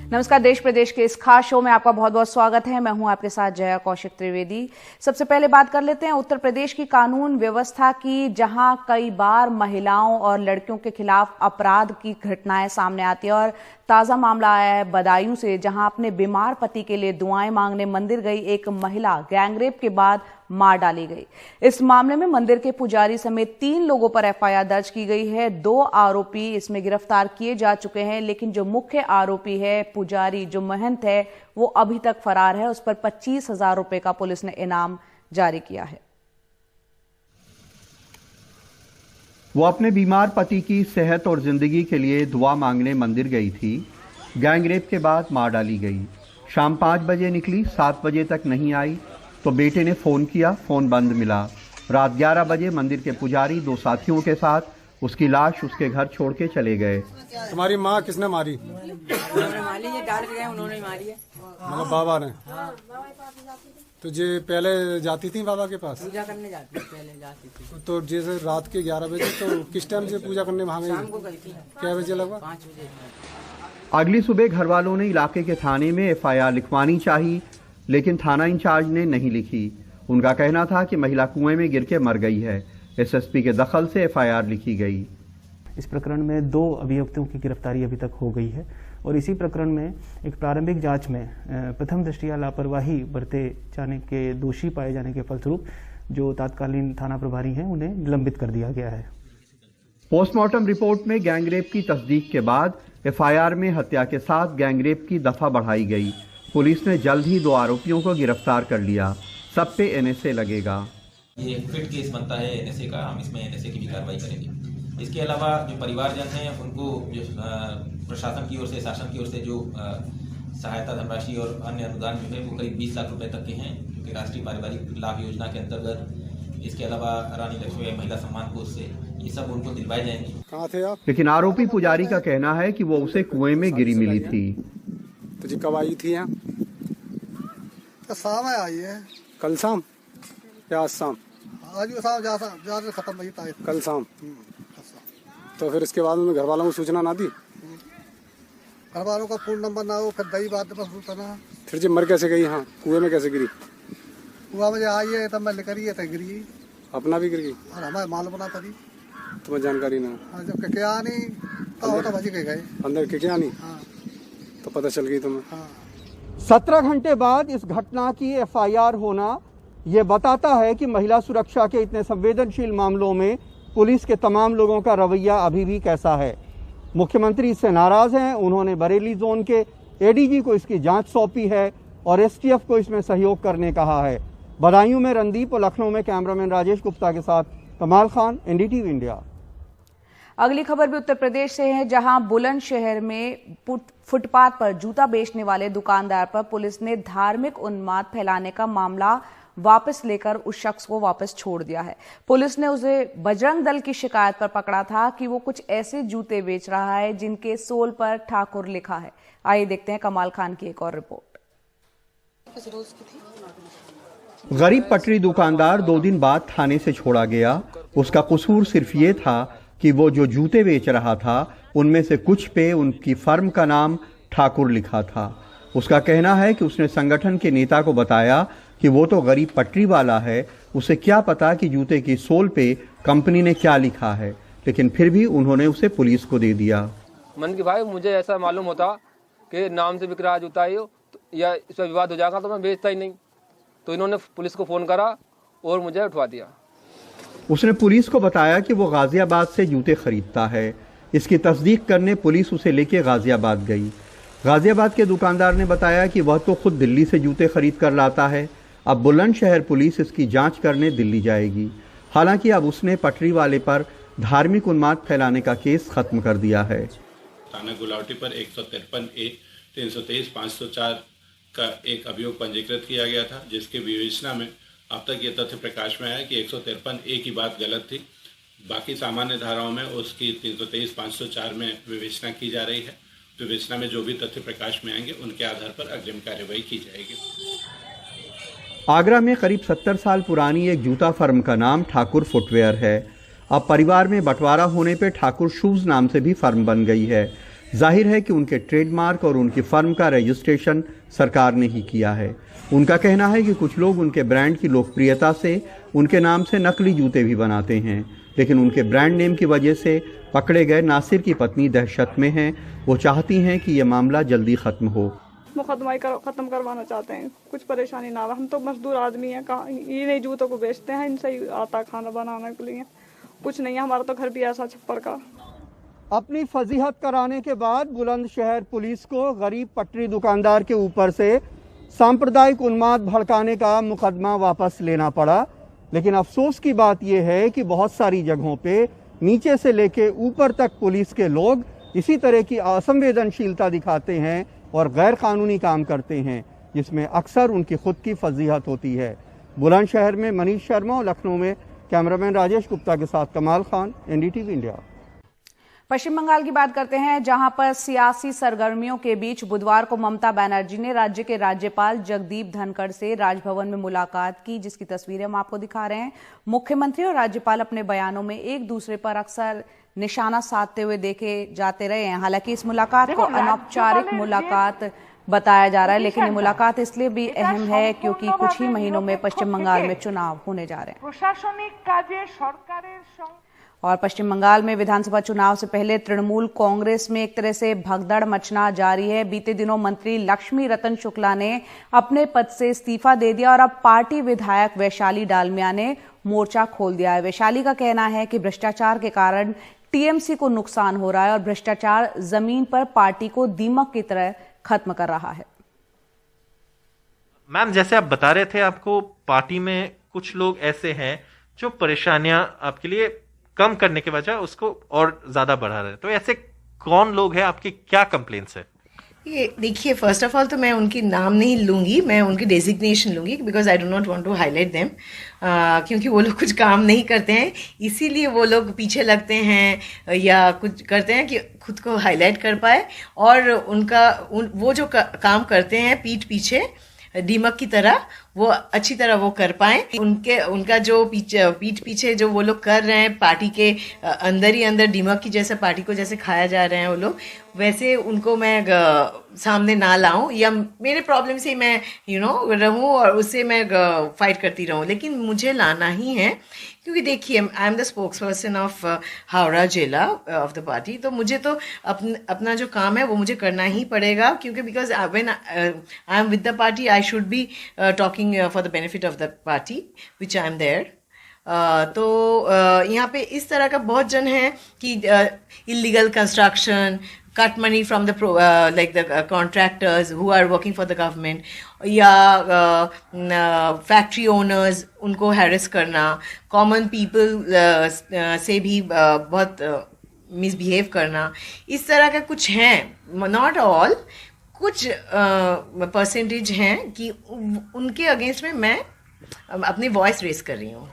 नमस्कार, देश प्रदेश के इस खास शो में आपका बहुत बहुत स्वागत है। मैं हूं आपके साथ जया कौशिक त्रिवेदी। सबसे पहले बात कर लेते हैं उत्तर प्रदेश की कानून व्यवस्था की, जहां कई बार महिलाओं और लड़कियों के खिलाफ अपराध की घटनाएं सामने आती है। और ताजा मामला आया है बदायूं से, जहां अपने बीमार पति के लिए दुआएं मांगने मंदिर गई एक महिला गैंगरेप के बाद मार डाली गई। इस मामले में मंदिर के पुजारी समेत 3 लोगों पर एफआईआर दर्ज की गई है। 2 आरोपी इसमें गिरफ्तार किए जा चुके हैं, लेकिन जो मुख्य आरोपी है पुजारी, जो महंत है, वो अभी तक फरार है। उस पर 25,000 रुपए का पुलिस ने इनाम जारी किया है। वो अपने बीमार पति की सेहत और जिंदगी के लिए दुआ मांगने मंदिर गई थी। गैंगरेप के बाद मार डाली गई। शाम 5 बजे निकली, 7 बजे तक नहीं आई तो बेटे ने फोन किया, फोन बंद मिला। रात 11 बजे मंदिर के पुजारी 2 साथियों के साथ उसकी लाश उसके घर छोड़ के चले गए। तुम्हारी माँ किसने मारी? उन्होंने मारी है, डाल के गए, उन्होंने मारी है। मतलब बाबा ने? तो जे पहले जाती थी बाबा के पास? पूजा करने जाती थी, पहले जाती थी। तो जैसे रात के 11 बजे, तो किस टाइम से पूजा करने वहाँ गई? शाम को गई थी। क्या बजे लगभग? 5 बजे। अगली सुबह घर वालों ने इलाके के थाने में एफआईआर लिखवानी चाहिए, लेकिन थाना इंचार्ज ने नहीं लिखी। उनका कहना था कि महिला कुएं में गिर के मर गई है। एसएसपी के दखल से एफआईआर लिखी गई। इस प्रकरण में 2 अभियुक्तों की गिरफ्तारी अभी तक हो गई है और इसी प्रकरण में एक प्रारंभिक जांच में प्रथम दृष्टया लापरवाही बरते जाने के दोषी पाए जाने के फलस्वरूप जो तत्कालीन थाना प्रभारी हैं उन्हें निलंबित कर दिया गया है। पोस्टमार्टम रिपोर्ट में गैंगरेप की तस्दीक के बाद एफआईआर में हत्या के साथ गैंगरेप की दफा बढ़ाई गई। पुलिस ने जल्द ही 2 आरोपियों को गिरफ्तार कर लिया। सब पे एनएसए लगेगा। ये फिट केस बनता है एनएसए का, हम इसमें एनएसए की भी कार्रवाई करेंगे। इसके अलावा जो परिवारजन हैं उनको जो प्रशासन की ओर से, शासन की ओर से जो सहायता धनराशि और अन्य अनुदान जो है वो करीब 20 लाख रुपए तक के हैं, क्योंकि राष्ट्रीय पारिवारिक लाभ योजना के अंतर्गत। इसके अलावा रानी लक्ष्मी महिला सम्मान कोष से ये सब उनको दिलवाए जाएंगे। कहाँ थे आप? लेकिन आरोपी पुजारी का कहना है कि वो उसे कुएं में गिरी मिली थी। तो जी कब आई थी यहाँ? तो शाम में आई है। कल शाम या आज शाम? आज भी शाम जा खत्म नहीं था। कल शाम। तो फिर इसके बाद में घर वालों को सूचना ना दी? घर वालों का फोन नंबर ना हो, फिर दही बात बस ना। फिर जी मर कैसे गई? यहाँ कुएं में कैसे गिरी? कुआ में आई है तब मैं लेकर ही है, गिरी। अपना भी गिर गई और हमारे माल बना पड़ी। तुम्हें जानकारी ना? जब क्या नहीं तो बच के गए अंदर के क्या नहीं? हाँ। तो पता चल गई तुम्हें? हाँ। 17 घंटे बाद इस घटना की एफआईआर होना ये बताता है कि महिला सुरक्षा के इतने संवेदनशील मामलों में पुलिस के तमाम लोगों का रवैया अभी भी कैसा है। मुख्यमंत्री इससे नाराज हैं। उन्होंने बरेली जोन के एडीजी को इसकी जांच सौंपी है और एसटीएफ को इसमें सहयोग करने कहा है। बदायूं में रणदीप और लखनऊ में कैमरामैन राजेश गुप्ता के साथ कमाल खान, एनडीटीवी इंडिया। अगली खबर भी उत्तर प्रदेश से है, जहां बुलंदशहर में फुटपाथ पर जूता बेचने वाले दुकानदार पर पुलिस ने धार्मिक उन्माद फैलाने का मामला वापस लेकर उस शख्स को वापस छोड़ दिया है। पुलिस ने उसे बजरंग दल की शिकायत पर पकड़ा था कि वो कुछ ऐसे जूते बेच रहा है जिनके सोल पर ठाकुर लिखा है। आइए देखते हैं कमाल खान की एक और रिपोर्ट। गरीब पटरी दुकानदार 2 दिन बाद थाने से छोड़ा गया। उसका कसूर सिर्फ ये था कि वो जो जूते बेच रहा था उनमें से कुछ पे उनकी फर्म का नाम ठाकुर लिखा था। उसका कहना है कि उसने संगठन के नेता को बताया कि वो तो गरीब पटरी वाला है, उसे क्या पता कि जूते की सोल पे कंपनी ने क्या लिखा है, लेकिन फिर भी उन्होंने उसे पुलिस को दे दिया। मन की भाई मुझे ऐसा मालूम होता कि नाम से बिक रहा जूता है या इस पर विवाद हो जाएगा तो मैं बेचता ही नहीं। तो इन्होंने पुलिस को फोन करा और मुझे उठवा दिया। उसने पुलिस को बताया कि वो गाजियाबाद से जूते खरीदता है। इसकी तस्दीक करने पुलिस उसे लेके गाजियाबाद गई। गाजियाबाद के दुकानदार ने बताया कि वह तो खुद दिल्ली से जूते खरीद कर लाता है। अब बुलंदशहर पुलिस इसकी जांच करने दिल्ली जाएगी। हालांकि अब उसने पटरी वाले पर धार्मिक उन्माद फैलाने का केस खत्म कर दिया है। थाना गुलावटी पर 153A 323 504 का एक अभियोग पंजीकृत किया गया था, जिसके विवेचना में अब तक ये तथ्य प्रकाश में आया कि 153A की बात गलत थी। बाकी सामान्य धाराओं में उसकी 323 504 में विवेचना की जा रही है। विवेचना में जो भी तथ्य प्रकाश में आएंगे उनके आधार पर अग्रिम कार्यवाही की जाएगी। आगरा में करीब 70 साल पुरानी एक जूता फर्म का नाम ठाकुर फुटवेयर है। अब परिवार में बंटवारा होने पर ठाकुर शूज नाम से भी फर्म बन गई है। जाहिर है कि उनके ट्रेडमार्क और उनकी फर्म का रजिस्ट्रेशन सरकार ने ही किया है। उनका कहना है कि कुछ लोग उनके ब्रांड की लोकप्रियता से उनके नाम से नकली जूते भी बनाते हैं, लेकिन उनके ब्रांड नेम की वजह से पकड़े गए नासिर की पत्नी दहशत में हैं। वो चाहती हैं कि यह मामला जल्दी खत्म हो। मुकदमा खत्म करवाना चाहते हैं, कुछ परेशानी ना हो। हम तो मजदूर आदमी हैं, ये नहीं जूतों को बेचते हैं, इनसे ही आता खाना बनाने के लिए। कुछ नहीं है, हमारा तो घर भी ऐसा छप्पर का। अपनी फजीहत कराने के बाद बुलंदशहर पुलिस को गरीब पटरी दुकानदार के ऊपर से सांप्रदायिक उन्माद भड़काने का मुकदमा वापस लेना पड़ा। लेकिन अफसोस की बात यह है कि बहुत सारी जगहों पे नीचे से लेके ऊपर तक पुलिस के लोग इसी तरह की असंवेदनशीलता दिखाते हैं और गैर कानूनी काम करते हैं, जिसमें अक्सर उनकी खुद की फजीहत होती है। बुलंदशहर में मनीष शर्मा और लखनऊ में कैमरामैन राजेश गुप्ता के साथ कमाल खान, एनडीटीवी इंडिया। पश्चिम बंगाल की बात करते हैं, जहां पर सियासी सरगर्मियों के बीच बुधवार को ममता बनर्जी ने राज्य के राज्यपाल जगदीप धनखड़ से राजभवन में मुलाकात की, जिसकी तस्वीरें हम आपको दिखा रहे हैं। मुख्यमंत्री और राज्यपाल अपने बयानों में एक दूसरे पर अक्सर निशाना साधते हुए देखे जाते रहे हैं। हालांकि इस मुलाकात को अनौपचारिक मुलाकात बताया जा रहा है, लेकिन ये मुलाकात इसलिए भी अहम है क्योंकि कुछ ही महीनों में पश्चिम बंगाल में चुनाव होने जा रहे हैं। प्रशासनिक काजे सरकारेर और पश्चिम बंगाल में विधानसभा चुनाव से पहले तृणमूल कांग्रेस में एक तरह से भगदड़ मचना जारी है। बीते दिनों मंत्री लक्ष्मी रतन शुक्ला ने अपने पद से इस्तीफा दे दिया और अब पार्टी विधायक वैशाली डालमिया ने मोर्चा खोल दिया है। वैशाली का कहना है कि भ्रष्टाचार के कारण टीएमसी को नुकसान हो रहा है और भ्रष्टाचार जमीन पर पार्टी को दीमक की तरह खत्म कर रहा है। मैम, जैसे आप बता रहे थे, आपको पार्टी में कुछ लोग ऐसे हैं जो परेशानियां आपके लिए कम करने के बजाय उसको और ज्यादा बढ़ा रहे हैं, तो ऐसे कौन लोग हैं? आपकी क्या कंप्लेंट्स है? ये देखिए, फर्स्ट ऑफ ऑल तो मैं उनकी नाम नहीं लूंगी, मैं उनकी डेजिग्नेशन लूंगी, because I do not want to highlight them, क्योंकि वो लोग कुछ काम नहीं करते हैं, इसीलिए वो लोग पीछे लगते हैं या कुछ करते हैं कि खुद को हाईलाइट कर पाए, और वो जो काम करते हैं पीठ पीछे दीमक की तरह, वो अच्छी तरह वो कर पाए। उनका जो पीठ पीछे जो वो लोग कर रहे हैं, पार्टी के अंदर ही अंदर दीमक की जैसे पार्टी को जैसे खाया जा रहे हैं वो लोग, वैसे उनको मैं सामने ना लाऊं या मेरे प्रॉब्लम से मैं रहूं और उससे मैं फाइट करती रहूं, लेकिन मुझे लाना ही है, क्योंकि देखिए I am the spokes person of Howrah जिला ऑफ द पार्टी, तो मुझे तो अपना जो काम है वो मुझे करना ही पड़ेगा, क्योंकि because when I am with the party I should be talking for the benefit of the party which I am there. तो यहाँ पे इस तरह का बहुत जन है कि illegal construction, cut money from the like the contractors who are working for the government, या factory owners उनको harass करना, common people से भी बहुत misbehave करना, इस तरह का कुछ हैं, not all, कुछ percentage हैं कि उनके अगेंस्ट में मैं अपनी वॉइस रेस कर रही हूँ।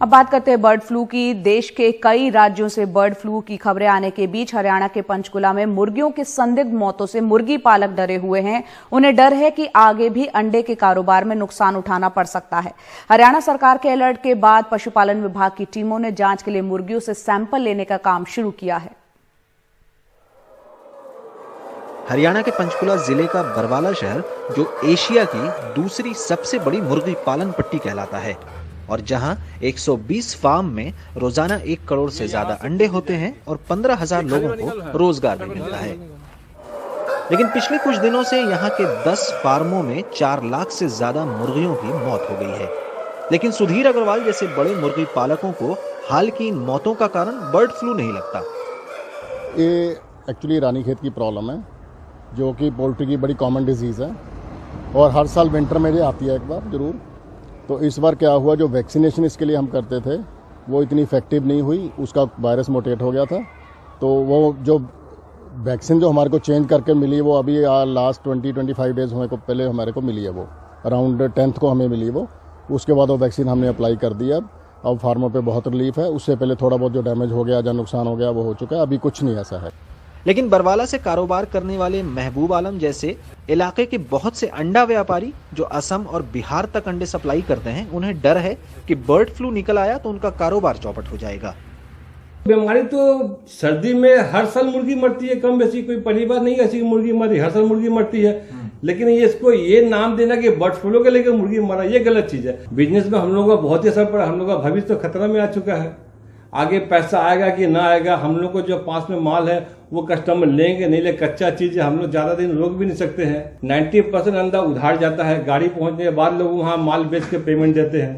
अब बात करते हैं बर्ड फ्लू की। देश के कई राज्यों से बर्ड फ्लू की खबरें आने के बीच हरियाणा के पंचकुला में मुर्गियों की संदिग्ध मौतों से मुर्गी पालक डरे हुए हैं। उन्हें डर है कि आगे भी अंडे के कारोबार में नुकसान उठाना पड़ सकता है। हरियाणा सरकार के अलर्ट के बाद पशुपालन विभाग की टीमों ने जांच के लिए मुर्गियों से सैंपल लेने का काम शुरू किया है। हरियाणा के पंचकुला जिले का बरवाला शहर, जो एशिया की दूसरी सबसे बड़ी मुर्गी पालन पट्टी कहलाता है और जहां 120 फार्म में रोजाना 1 करोड़ से ज्यादा अंडे होते हैं और 15,000 लोगों को रोजगार भी मिलता है। लेकिन पिछले कुछ दिनों से यहां के 10 फार्मों में 4 लाख से ज्यादा मुर्गियों की मौत हो गई है। लेकिन सुधीर अग्रवाल जैसे बड़े मुर्गी पालकों को हाल की इन मौतों का कारण बर्ड फ्लू नहीं लगता। ये एक्चुअली रानीखेत की प्रॉब्लम है, जो कि पोल्ट्री की बड़ी कॉमन डिजीज़ है और हर साल विंटर में ये आती है एक बार जरूर। तो इस बार क्या हुआ, जो वैक्सीनेशन इसके लिए हम करते थे वो इतनी इफेक्टिव नहीं हुई, उसका वायरस मोटेट हो गया था। तो वो जो वैक्सीन जो हमारे को चेंज करके मिली वो अभी लास्ट 20-25 डेज पहले हमारे को मिली है, वो अराउंड 10th को हमें मिली वो। उसके बाद वो वैक्सीन हमने अप्लाई कर दिया। अब फार्मों पे बहुत रिलीफ है। उससे पहले थोड़ा बहुत जो डैमेज हो गया या नुकसान हो गया वो हो चुका है, अभी कुछ नहीं ऐसा है। लेकिन बरवाला से कारोबार करने वाले महबूब आलम जैसे इलाके के बहुत से अंडा व्यापारी जो असम और बिहार तक अंडे सप्लाई करते हैं, उन्हें डर है कि बर्ड फ्लू निकल आया तो उनका कारोबार चौपट हो जाएगा। बीमारी तो सर्दी में हर साल मुर्गी मरती है, कम बेसी कोई पहली बार नहीं ऐसी मुर्गी मरी, हर साल मुर्गी मरती है। लेकिन इसको ये नाम देना कि बर्ड फ्लू के लेकर मुर्गी मरा, ये गलत चीज है। बिजनेस में हम लोगों का बहुत ही असर पड़ा, हम लोग का भविष्य तो खतरा में आ चुका है। आगे पैसा आएगा कि ना आएगा, हम लोग को जो पास में माल है वो कस्टमर लेंगे नहीं ले, कच्चा चीज है, हम लोग ज्यादा दिन रोक भी नहीं सकते हैं। 90% अंडा उधार जाता है, गाड़ी पहुंचने के बाद लोग वहाँ माल बेच के पेमेंट देते हैं।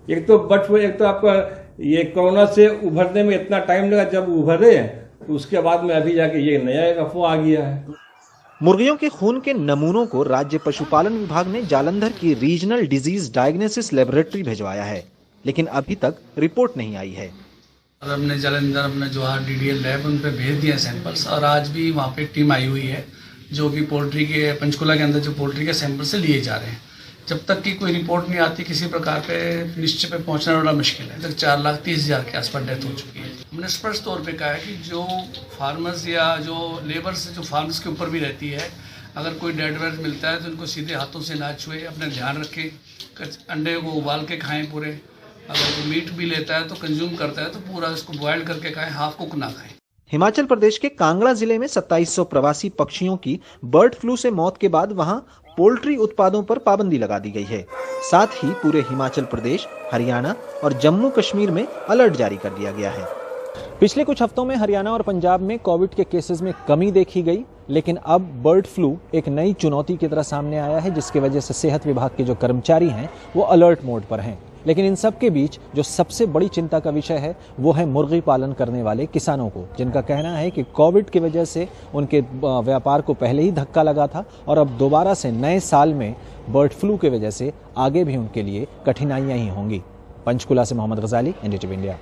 एक तो बर्ड फ्लू, एक तो आपका ये कोरोना से उभरने में इतना टाइम लगा, जब उभरे तो उसके बाद में अभी जाके ये नया एक अफवाह आ गया है। मुर्गियों के खून के नमूनों को राज्य पशुपालन विभाग ने जालंधर की रीजनल डिजीज डायग्नोसिस लेबोरेटरी भिजवाया है, लेकिन अभी तक रिपोर्ट नहीं आई है। और हमने जालंधर अपना जो DDL लैब उन पे भेज दिया सैंपल्स, और आज भी वहाँ पे टीम आई हुई है जो कि पोल्ट्री के पंचकुला के अंदर जो पोल्ट्री के सैंपल से लिए जा रहे हैं। जब तक कि कोई रिपोर्ट नहीं आती किसी प्रकार पे निश्चय पे पहुंचना बड़ा मुश्किल है। तक 4,30,000 के आसपास डेथ हो चुकी है। हमने स्पष्ट तौर पे कहा है कि जो फार्मर्स या जो लेबर्स जो फार्मर्स के ऊपर भी रहती है, अगर कोई डेड वेड मिलता है तो उनको सीधे हाथों से ना छुए, अपने ध्यान रखें, अंडे को उबाल के खाएं पूरे, अगर कोई मीट भी लेता है तो कंज्यूम करता है तो पूरा इसको बॉयल करके खाएं, हाफ कुक ना खाएं। हिमाचल प्रदेश के कांगड़ा जिले में 2700 प्रवासी पक्षियों की बर्ड फ्लू से मौत के बाद वहां पोल्ट्री उत्पादों पर पाबंदी लगा दी गई है। साथ ही पूरे हिमाचल प्रदेश, हरियाणा और जम्मू कश्मीर में अलर्ट जारी कर दिया गया है। पिछले कुछ हफ्तों में हरियाणा और पंजाब में कोविड के केसेस में कमी देखी गई, लेकिन अब बर्ड फ्लू एक नई चुनौती की तरह सामने आया है, जिसकी वजह से सेहत विभाग के जो कर्मचारी हैं वो अलर्ट मोड पर हैं। लेकिन इन सब के बीच जो सबसे बड़ी चिंता का विषय है वो है मुर्गी पालन करने वाले किसानों को, जिनका कहना है कि कोविड की वजह से उनके व्यापार को पहले ही धक्का लगा था और अब दोबारा से नए साल में बर्ड फ्लू की वजह से आगे भी उनके लिए कठिनाइयां ही होंगी। पंचकुला से मोहम्मद गजाली, NDTV इंडिया।